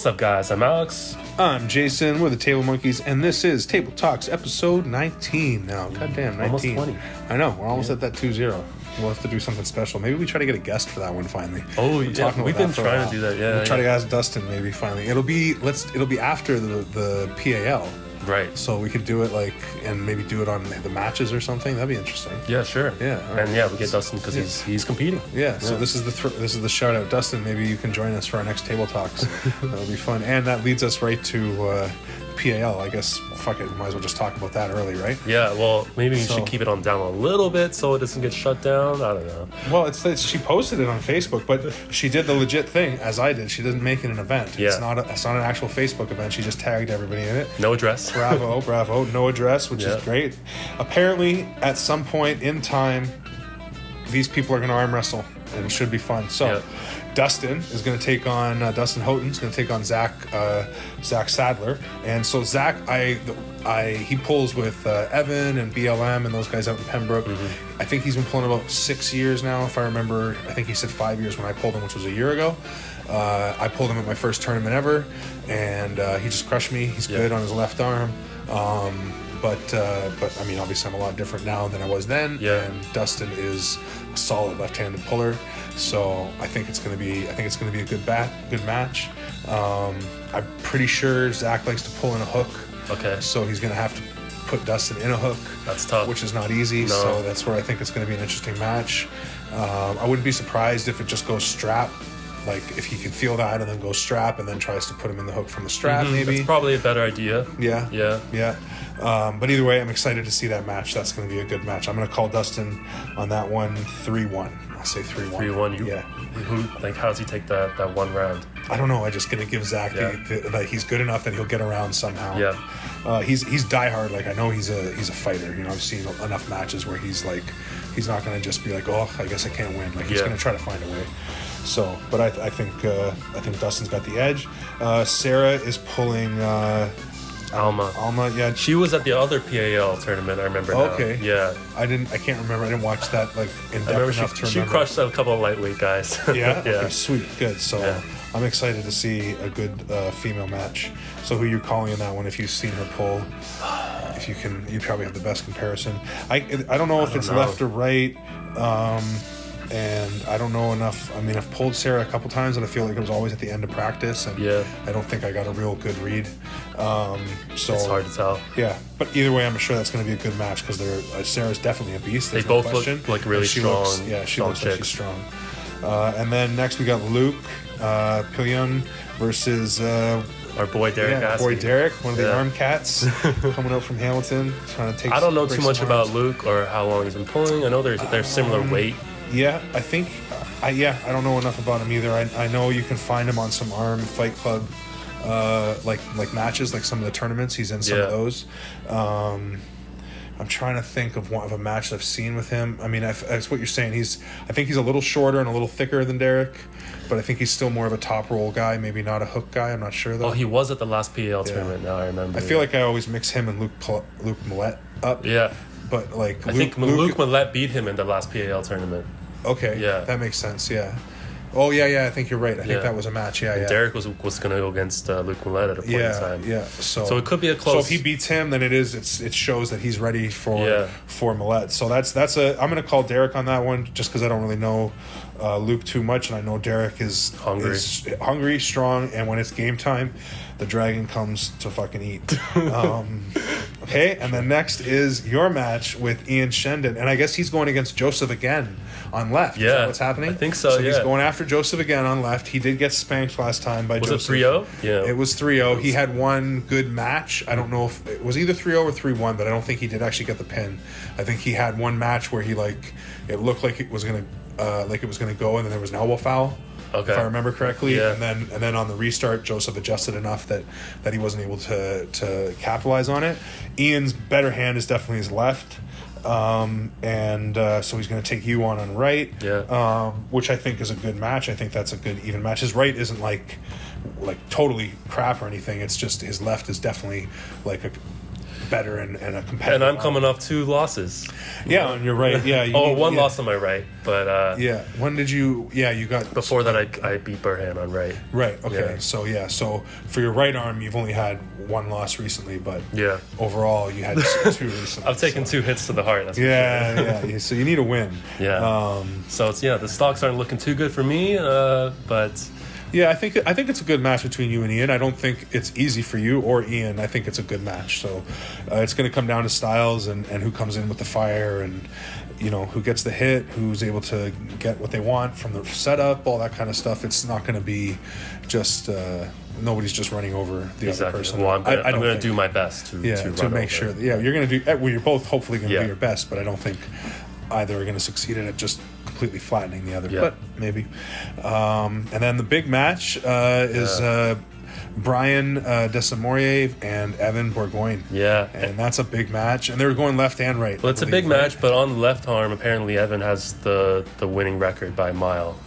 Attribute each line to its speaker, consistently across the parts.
Speaker 1: What's up, guys? I'm Alex.
Speaker 2: I'm Jason. We're the Table Monkeys, and this is Table Talks episode 19 now. Goddamn, 19.
Speaker 1: Almost 20.
Speaker 2: I know. We're almost at that 2-0. We'll have to do something special. Maybe we try to get a guest for that one finally.
Speaker 1: Oh, yeah. We've been trying to do that. Yeah.
Speaker 2: We'll try to ask Dustin maybe finally. It'll be after the PAL.
Speaker 1: Right.
Speaker 2: So we could do it and maybe do it on the matches or something. That'd be interesting.
Speaker 1: Yeah, sure.
Speaker 2: Yeah.
Speaker 1: And yeah, we get Dustin because he's competing.
Speaker 2: Yeah. So this is the shout out, Dustin. Maybe you can join us for our next Table Talks. That'll be fun. And that leads us right to PAL. I guess fuck it. Might as well just talk about that early, right?
Speaker 1: Yeah. Well, maybe we should keep it on down a little bit so it doesn't get shut down. I don't know.
Speaker 2: Well, she posted it on Facebook, but she did the legit thing as I did. She didn't make it an event.
Speaker 1: Yeah.
Speaker 2: It's not an actual Facebook event. She just tagged everybody in it.
Speaker 1: No address.
Speaker 2: Bravo. No address, which is great. Apparently, at some point in time, these people are going to arm wrestle, and it should be fun. So, Dustin is going to take on Dustin Houghton. Is going to take on Zach Sadler, and so Zach, he pulls with Evan and BLM and those guys out in Pembroke. Mm-hmm. I think he's been pulling about 6 years now, if I remember. I think he said 5 years when I pulled him, which was a year ago. I pulled him at my first tournament ever, and he just crushed me. He's good on his left arm. But I mean, obviously I'm a lot different now than I was then. Yeah. And Dustin is a solid left-handed puller, so I think it's gonna be a good match. I'm pretty sure Zach likes to pull in a hook.
Speaker 1: Okay.
Speaker 2: So he's gonna have to put Dustin in a hook.
Speaker 1: That's tough.
Speaker 2: Which is not easy. No. So that's where I think it's gonna be an interesting match. I wouldn't be surprised if it just goes strap. Like, if he can feel that and then go strap and then tries to put him in the hook from the strap, maybe.
Speaker 1: That's probably a better idea.
Speaker 2: Yeah. But either way, I'm excited to see that match. That's going to be a good match. I'm going to call Dustin on that one 3-1. I'll say 3-1.
Speaker 1: 3-1?
Speaker 2: Yeah.
Speaker 1: How does he take that one round?
Speaker 2: I don't know. I'm just going to give Zach he's good enough that he'll get around somehow.
Speaker 1: Yeah.
Speaker 2: He's diehard. Like, I know he's a fighter. You know, I've seen enough matches where he's like, he's not going to just be like, oh, I guess I can't win. Like, he's going to try to find a way. So, but I think Dustin's got the edge. Sarah is pulling
Speaker 1: Alma,
Speaker 2: yeah.
Speaker 1: She was at the other PAL tournament. I remember.
Speaker 2: Okay.
Speaker 1: Now. Yeah.
Speaker 2: I can't remember. I didn't watch that in depth enough to remember.
Speaker 1: She crushed a couple of lightweit guys.
Speaker 2: Yeah. Okay. Sweet. Good. So I'm excited to see a good female match. So who you're calling in that one? If you've seen her pull, if you can, you probably have the best comparison. I don't know if it's left or right. And I don't know enough. I mean, I've pulled Sarah a couple times, and I feel like it was always at the end of practice, and I don't think I got a real good read. So
Speaker 1: it's hard to tell.
Speaker 2: Yeah, but either way, I'm sure that's going to be a good match because Sarah's definitely a beast.
Speaker 1: They both look like really strong.
Speaker 2: She looks like she's strong. And then next we got Luke Pillion versus
Speaker 1: our boy Derek.
Speaker 2: Yeah, boy Derek, one of the arm cats coming out from Hamilton, trying to take.
Speaker 1: I don't know too much about Luke or how long he's been pulling. I know they're similar weight.
Speaker 2: Yeah, I think, I don't know enough about him either. I know you can find him on some Arm Fight Club, like matches, like some of the tournaments. He's in some of those. I'm trying to think of a match I've seen with him. I mean, that's what you're saying. I think he's a little shorter and a little thicker than Derek, but I think he's still more of a top roll guy, maybe not a hook guy. I'm not sure though.
Speaker 1: Oh, he was at the last PAL tournament. Now I remember.
Speaker 2: I feel like I always mix him and Luke Millette up.
Speaker 1: Yeah.
Speaker 2: But like
Speaker 1: I think Luke Millette beat him in the last PAL tournament.
Speaker 2: Okay. Yeah. That makes sense. Yeah. Oh yeah. I think you're right. I think that was a match. Yeah.
Speaker 1: Derek was going to go against Luke Millette at a point in time.
Speaker 2: Yeah.
Speaker 1: So it could be a close.
Speaker 2: So if he beats him, then it shows that he's ready for Millette. So I'm going to call Derek on that one just because I don't really know Luke too much, and I know Derek is hungry, strong, and when it's game time, the dragon comes to fucking eat. Okay, and then next is your match with Ian Shendon, and I guess he's going against Joseph again on left.
Speaker 1: Yeah,
Speaker 2: is that what's happening?
Speaker 1: I think so.
Speaker 2: So he's going after Joseph again on left. He did get spanked last time by Joseph.
Speaker 1: Was it 3-0? Yeah,
Speaker 2: it was 3-0. He had one good match. I don't know if it was either 3-0 or 3-1, but I don't think he did actually get the pin. I think he had one match where it looked like it was gonna go, and then there was an elbow foul.
Speaker 1: Okay.
Speaker 2: If I remember correctly, and then on the restart, Joseph adjusted enough that he wasn't able to capitalize on it. Ian's better hand is definitely his left, so he's going to take you on right.
Speaker 1: Yeah.
Speaker 2: Which I think is a good match. I think that's a good even match. His right isn't like totally crap or anything. It's just his left is definitely like a better and a competitive.
Speaker 1: And I'm coming off 2 losses.
Speaker 2: Yeah, and you're right. Yeah.
Speaker 1: One loss on my right, but
Speaker 2: When did you? Yeah, you got
Speaker 1: before that. I beat Burhan on right.
Speaker 2: Right. Okay.
Speaker 1: Yeah.
Speaker 2: So for your right arm, you've only had 1 loss recently, but overall you had 2 recently.
Speaker 1: I've taken 2 hits to the heart. That's
Speaker 2: yeah. So you need a win.
Speaker 1: Yeah. So it's the stocks aren't looking too good for me, but.
Speaker 2: Yeah, I think it's a good match between you and Ian. I don't think it's easy for you or Ian. I think it's a good match. So it's going to come down to styles and who comes in with the fire and who gets the hit, who's able to get what they want from the setup, all that kind of stuff. It's not going to be just nobody's just running over the other person.
Speaker 1: Well, I'm going to do my best to
Speaker 2: make sure. You're going to do. Well, you're both hopefully going to do your best, but I don't think either are going to succeed at it just completely flattening the other, but maybe. And then the big match is Brian Desamorier and Evan Bourgogne.
Speaker 1: Yeah.
Speaker 2: And that's a big match. And they were going left and right.
Speaker 1: Well, it's a big match, but on the left arm, apparently Evan has the winning record by a mile.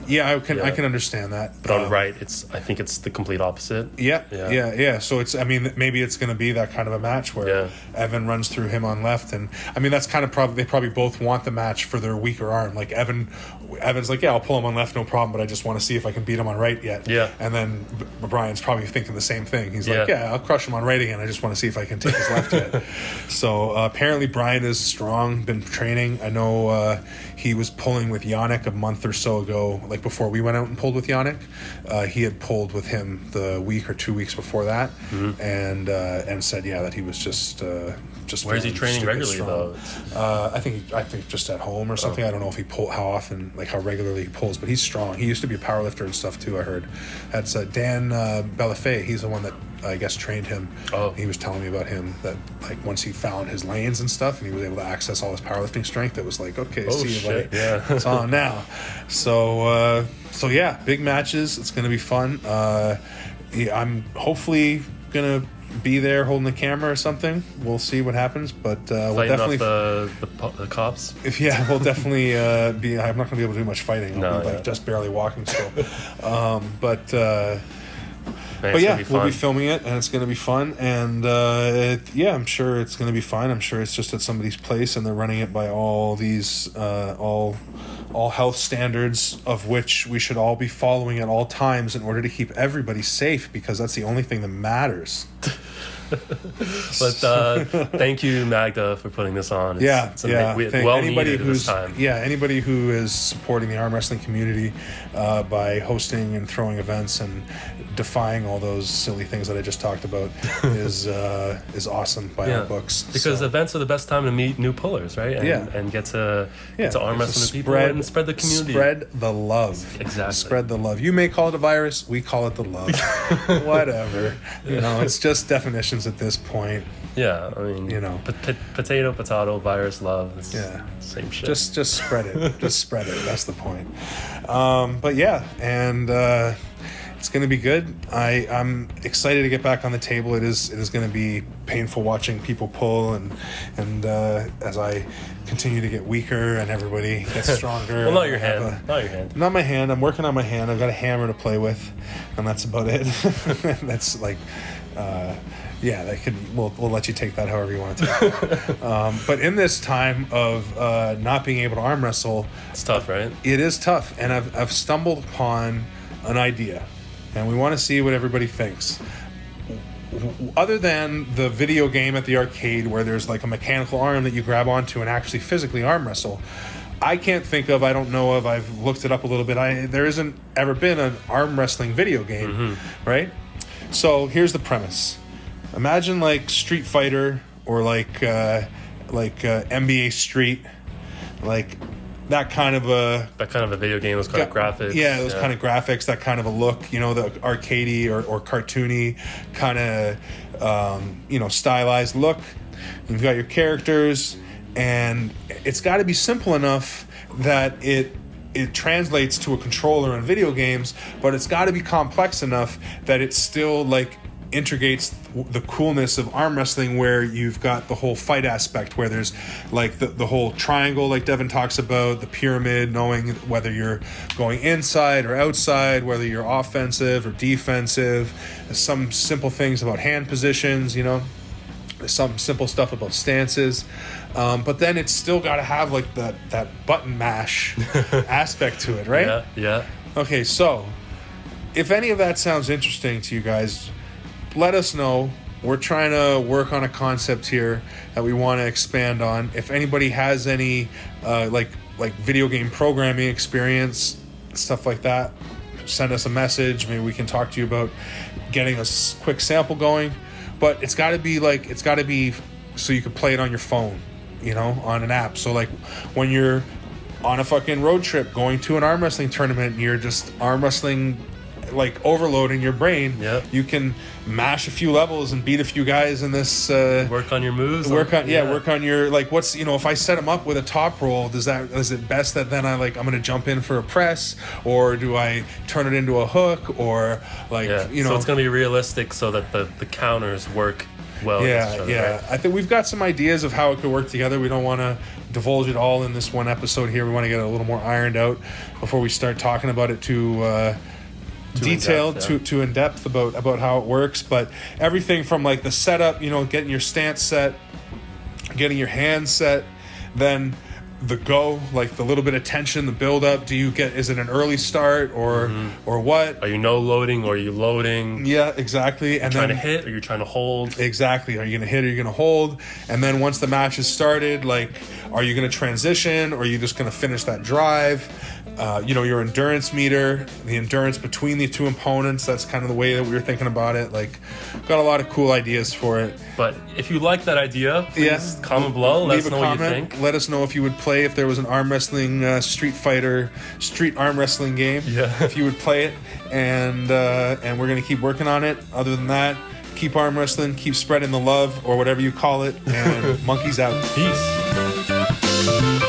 Speaker 2: Yeah, I can understand that.
Speaker 1: But on right, I think it's the complete opposite.
Speaker 2: Yeah. So maybe it's going to be that kind of a match where Evan runs through him on left, and that's kind of they probably both want the match for their weaker arm. Like Evan's like, I'll pull him on left, no problem, but I just want to see if I can beat him on right yet.
Speaker 1: Yeah.
Speaker 2: And then Brian's probably thinking the same thing. He's like, I'll crush him on right again. I just want to see if I can take his left yet. So apparently Brian is strong, been training. I know he was pulling with Yannick a month or so ago, like before we went out and pulled with Yannick. He had pulled with him the week or 2 weeks before that, and said that he was just
Speaker 1: where is he training regularly
Speaker 2: strong. Though? I think just at home or something. I don't know if he how often, like how regularly he pulls, but he's strong. He used to be a powerlifter and stuff too. I heard that's Dan Bellafay. He's the one that I guess trained him. He was telling me about him that like once he found his lanes and stuff and he was able to access all his powerlifting strength, it was like, okay, see you, buddy.
Speaker 1: Yeah.
Speaker 2: It's on now. So big matches. It's going to be fun. I'm hopefully going to be there holding the camera or something. We'll see what happens, but we'll definitely
Speaker 1: off the cops.
Speaker 2: We'll definitely be. I'm not going to be able to do much fighting. I'll be just barely walking still. But we'll be filming it, and it's going to be fun. And I'm sure it's going to be fun. I'm sure it's just at somebody's place, and they're running it by all these all health standards, of which we should all be following at all times in order to keep everybody safe, because that's the only thing that matters.
Speaker 1: But thank you, Magda, for putting this on.
Speaker 2: Anybody
Speaker 1: this time.
Speaker 2: Anybody who is supporting the arm wrestling community by hosting and throwing events and defying all those silly things that I just talked about is awesome by our books.
Speaker 1: Because events are the best time to meet new pullers, right? And get to arm wrestle with people and spread the community.
Speaker 2: Spread the love.
Speaker 1: Exactly.
Speaker 2: Spread the love. You may call it a virus. We call it the love. Whatever. It's just definitions at this point.
Speaker 1: Yeah, I mean, potato, virus, love. It's same shit.
Speaker 2: Just spread it. Just spread it. That's the point. It's going to be good. I'm excited to get back on the table. It is going to be painful watching people pull and as I continue to get weaker and everybody gets stronger.
Speaker 1: Well, not your hand.
Speaker 2: Not my hand. I'm working on my hand. I've got a hammer to play with, and that's about it. That's like. We'll let you take that however you want to take it. But in this time of not being able to arm wrestle,
Speaker 1: it's tough, right?
Speaker 2: It is tough, and I've stumbled upon an idea, and we want to see what everybody thinks. Other than the video game at the arcade where there's like a mechanical arm that you grab onto and actually physically arm wrestle, I can't think of, I don't know of, I've looked it up a little bit, there isn't ever been an arm wrestling video game, right? So here's the premise. Imagine like Street Fighter or like NBA Street, like that kind of a
Speaker 1: video game, those kind of graphics.
Speaker 2: Yeah, those kind of graphics, that kind of a look, the arcadey or cartoony kind of stylized look. You've got your characters, and it's got to be simple enough that it translates to a controller in video games, but it's got to be complex enough that it still like integrates the coolness of arm wrestling, where you've got the whole fight aspect, where there's like the whole triangle like Devin talks about, the pyramid, knowing whether you're going inside or outside, whether you're offensive or defensive, some simple things about hand positions, some simple stuff about stances, but then it's still got to have like that button mash aspect to it, right?
Speaker 1: Yeah.
Speaker 2: Okay, so if any of that sounds interesting to you guys, let us know. We're trying to work on a concept here that we want to expand on. If anybody has any like video game programming experience, stuff like that, send us a message. Maybe we can talk to you about getting a quick sample going. But it's got to be so you can play it on your phone, on an app. So like when you're on a fucking road trip going to an arm wrestling tournament and you're just arm wrestling, like overloading your brain, you can mash a few levels and beat a few guys in this.
Speaker 1: Work on your moves.
Speaker 2: Work on your, like, what's, if I set them up with a top roll, is it best that then I'm going to jump in for a press, or do I turn it into a hook, or like,
Speaker 1: so it's going to be realistic so that the counters work well.
Speaker 2: Right? I think we've got some ideas of how it could work together. We don't want to divulge it all in this one episode here. We want to get it a little more ironed out before we start talking about it too detailed, too in depth about how it works. But everything from like the setup, getting your stance set, getting your hands set, then the go, like the little bit of tension, the build up. Is it an early start or what?
Speaker 1: Are you no loading or are you loading?
Speaker 2: Yeah, exactly. And
Speaker 1: trying to hit or you're trying to hold?
Speaker 2: Exactly. Are you going to hit or are you going to hold? And then once the match is started, like, are you going to transition or are you just going to finish that drive? Your endurance meter, the endurance between the two opponents, that's kind of the way that we were thinking about it. Like, got a lot of cool ideas for it.
Speaker 1: But if you like that idea, please comment below. Let us know what you think.
Speaker 2: Let us know if you would play if there was an arm wrestling street arm wrestling game. Yeah. If you would play it. And we're going to keep working on it. Other than that, keep arm wrestling, keep spreading the love, or whatever you call it. And monkeys out.
Speaker 1: Peace.